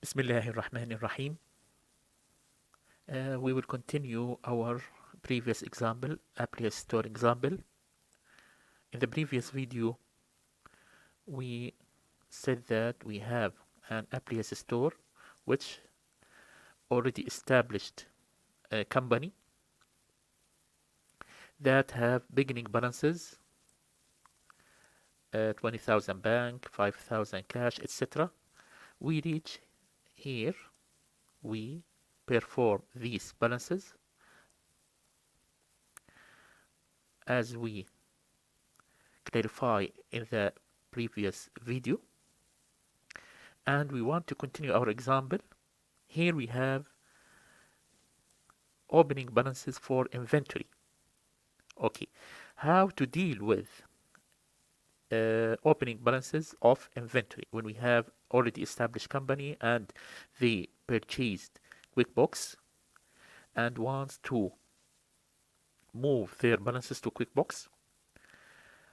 بسم الله الرحمن الرحيم. We will continue our previous example, Appliance Store example. In the previous video, we said that we have an Appliance Store which already established a company that have beginning balances, 20,000 bank, 5,000 cash, etc. We reach here, we perform these balances as we clarify in the previous video, and we want to continue our example. Here we have opening balances for inventory. Okay, how to deal with opening balances of inventory when we have already established company and they purchased QuickBooks and wants to move their balances to QuickBooks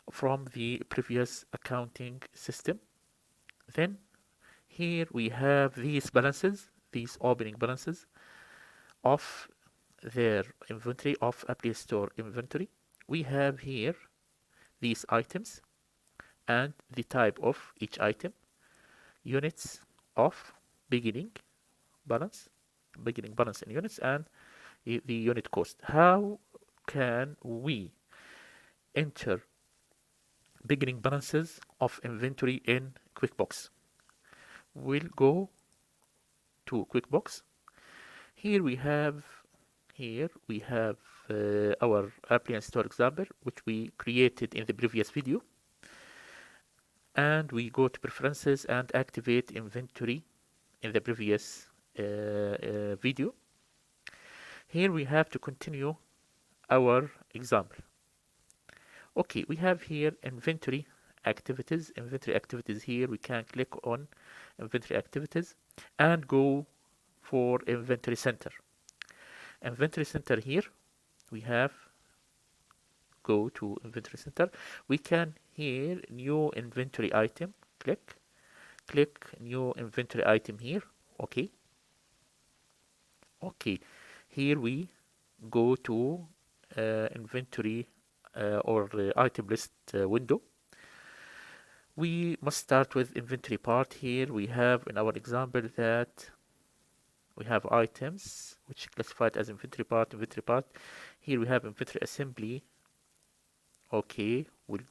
from the previous accounting system. Then here we have these balances, these opening balances of their inventory, of Appliance Store inventory. We have here these items and the type of each item, units of beginning balance in units, and the unit cost. How can we enter beginning balances of inventory in QuickBooks? We'll go to QuickBooks. Here we have our Appliance Store example, which we created in the previous video. And we go to preferences and activate inventory in the previous video. Here we have to continue our example. Okay, we have here inventory activities. Inventory activities, here we can click on inventory activities and go for inventory center. Inventory center, here we have go to inventory center. We can here new inventory item, click new inventory item here. Okay, here we go to inventory or item list window. We must start with inventory part. Here we have in our example that we have items which classified as inventory part. Here we have inventory assembly. Okay, we'll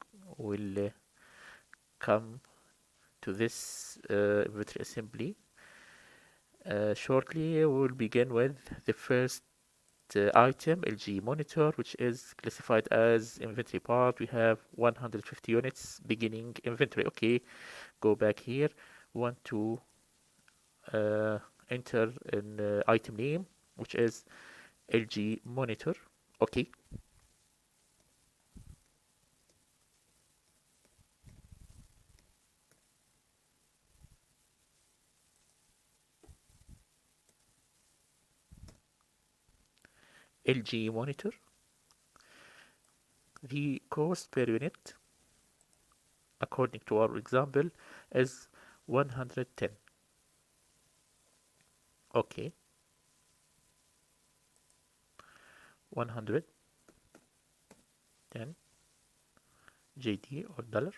come to this inventory assembly shortly. We'll begin with the first item, LG monitor, which is classified as inventory part. We have 150 units beginning inventory. Okay, go back here. We want to enter an item name, which is LG monitor. Okay, LG monitor. The cost per unit, according to our example, is 110. Okay, 110 JD or dollar.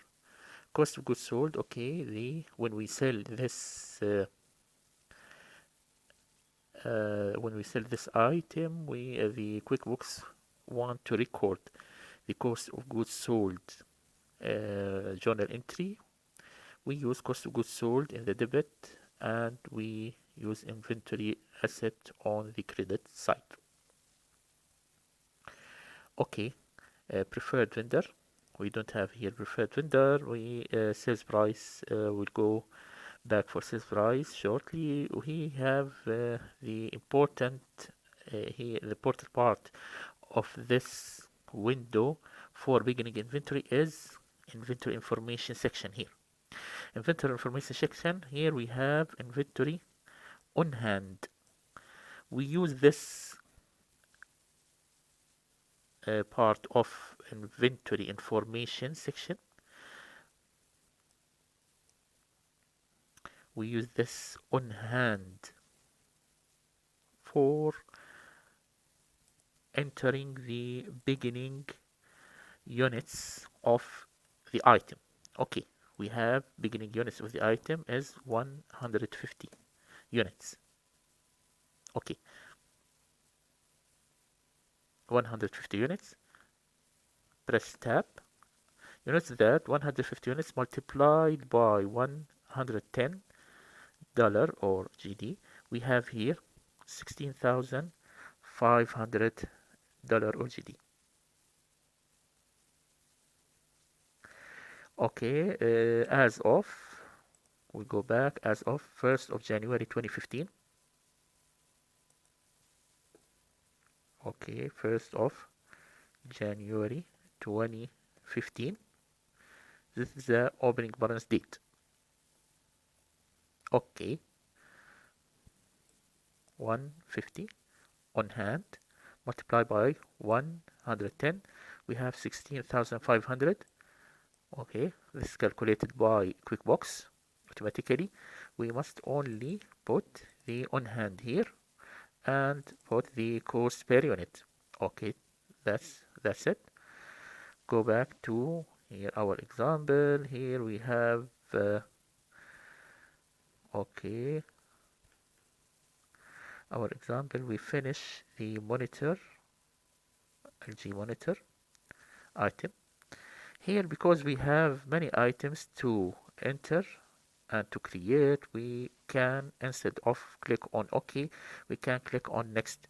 Cost of goods sold. Okay, when we sell this item, the QuickBooks want to record the cost of goods sold journal entry. We use cost of goods sold in the debit, and we use inventory asset on the credit side. Okay, preferred vendor. We don't have here preferred vendor. Sales price. We'll go back for sales price shortly. We have the important part of this window for beginning inventory is inventory information section. Here, inventory information section. Here we have inventory on hand. We use this part of inventory information section we use this on hand for entering the beginning units of the item. Okay, we have beginning units of the item is 150 units. Okay, 150 units. Press tab. You notice that 150 units multiplied by $110 or GD, we have here $16,500 or GD. Okay, as of, we go back as of 1st of January 2015. Okay, 1st of January 2015. This is the opening balance date. Okay, 150 on hand multiplied by 110, we have 16,500. Okay, this is calculated by QuickBooks automatically. We must only put the on hand here and put the cost per unit. Okay, that's it. Go back to here our example. Here we have okay, our example, we finish the monitor, LG monitor item. Here, because we have many items to enter and to create, we can, instead of click on OK, we can click on next.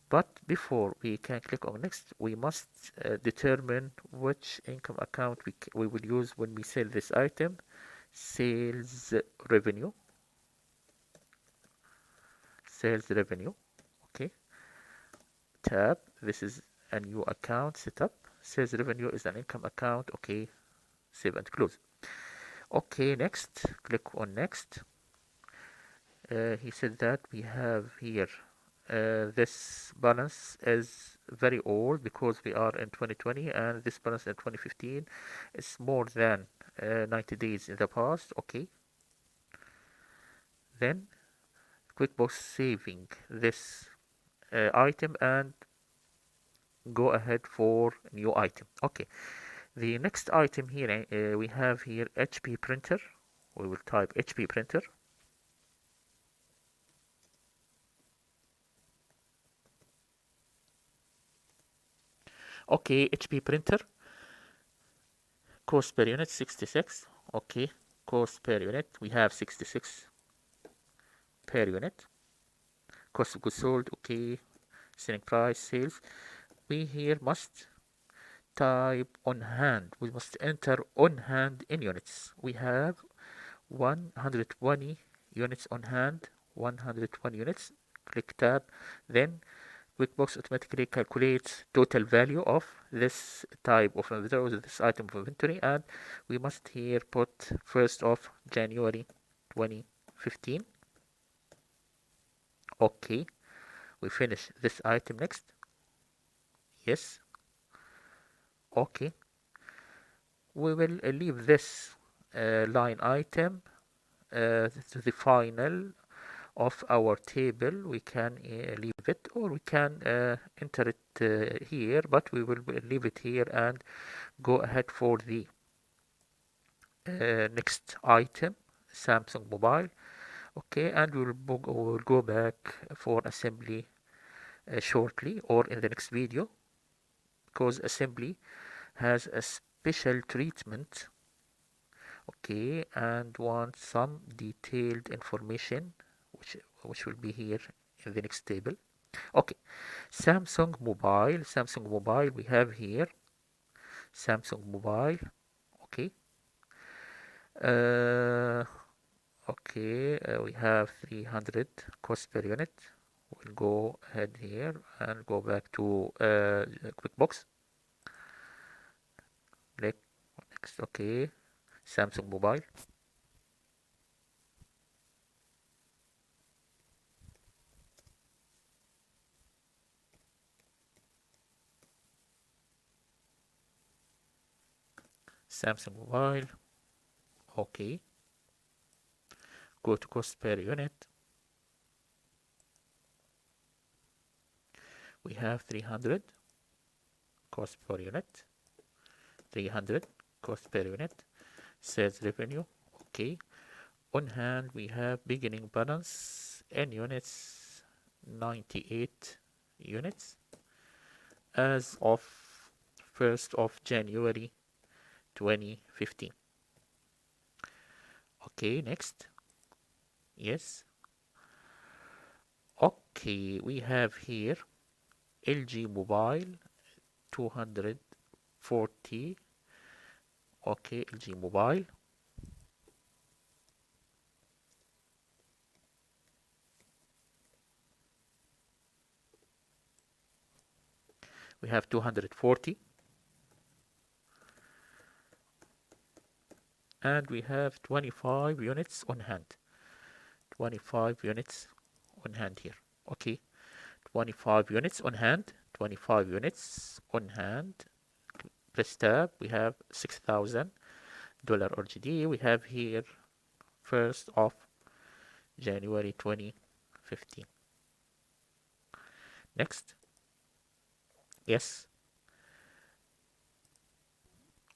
But before we can click on next, we must determine which income account we will use when we sell this item. Sales revenue. Sales revenue. Okay. Tab. This is a new account setup. Sales revenue is an income account. Okay. Save and close. Okay, next. Click on next. He said that we have here this balance is very old because we are in 2020, and this balance in 2015 is more than 90 days in the past. Okay, then QuickBooks saving this item and go ahead for new item. Okay, the next item here we have here HP printer. We will type HP printer. Okay, HP printer. Cost per unit 66. Okay, cost per unit we have 66 per unit. Cost of goods sold. Okay, selling price, sales. We here must type on hand. We must enter on hand in units. We have 120 units on hand. 120 units. Click tab. Then QuickBooks automatically calculates total value of this type of inventory, or this item of inventory, and we must here put 1st of January 2015. Okay, we finish this item next. Yes. Okay, we will leave this line item to the final of our table. We can leave it, or we can enter it here, but we will leave it here and go ahead for the next item, Samsung mobile. Okay, and we'll go back for assembly shortly, or in the next video, because assembly has a special treatment. Okay, and want some detailed information which will be here in the next table. Okay, Samsung mobile we have here Samsung mobile. Okay, uh, okay, we have 300 cost per unit. We'll go ahead here and go back to QuickBooks. Next, okay, Samsung mobile. Samsung mobile. Okay, go to cost per unit. We have 300 cost per unit, 300 cost per unit, sales revenue, okay. On hand, we have beginning balance in units, 98 units as of 1st of January 2015. Okay, next. Yes. Okay, we have here LG Mobile 240. Okay, LG Mobile. We have 240. And we have 25 units on hand. 25 units on hand here. Okay, 25 units on hand. 25 units on hand. Press tab. We have $6,000 RGD. We have here 1st of January 2015. Next. Yes.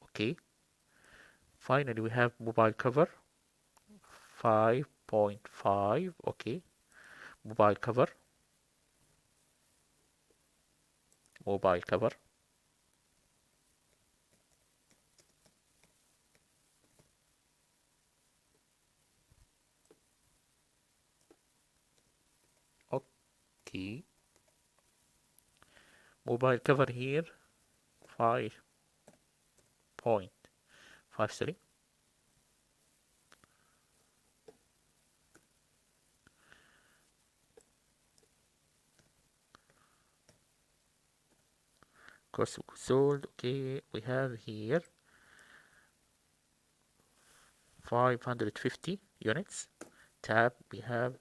Okay. Finally, we have mobile cover 5.5. Okay. Mobile cover. Mobile cover. Okay. Mobile cover here 5.53. Cost of goods sold. Okay, we have here 550 units. Tab, we have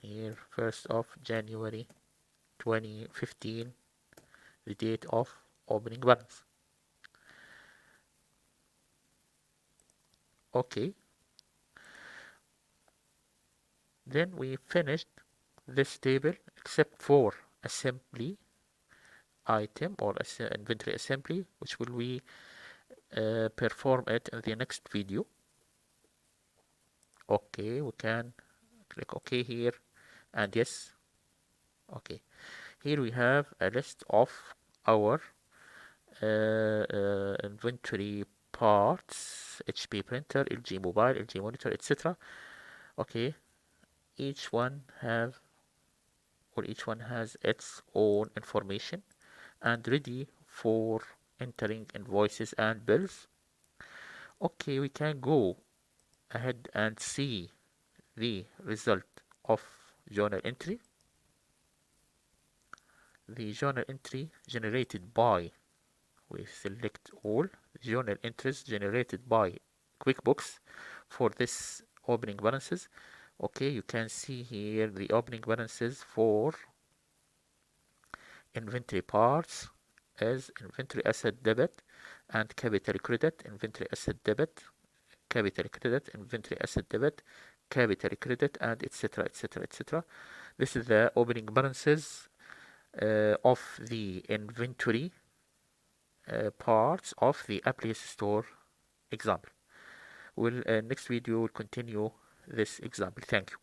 here 1st of January 2015, the date of opening balance. Okay, then we finished this table except for assembly item or inventory assembly, which will we perform it in the next video. Okay, we can click OK here and yes. Okay, here we have a list of our inventory parts: HP printer, LG mobile, LG monitor, etc. Okay, each one has its own information and ready for entering invoices and bills. Okay, we can go ahead and see the result of journal entry. The journal entry generated by, we select all journal entries generated by QuickBooks for this opening balances. Okay, you can see here the opening balances for inventory parts as inventory asset debit and capital credit, inventory asset debit, capital credit, inventory asset debit, capital credit, and etc, etc, etc. This is the opening balances of the inventory parts of the Appliance Store example. Next video will continue this example. Thank you.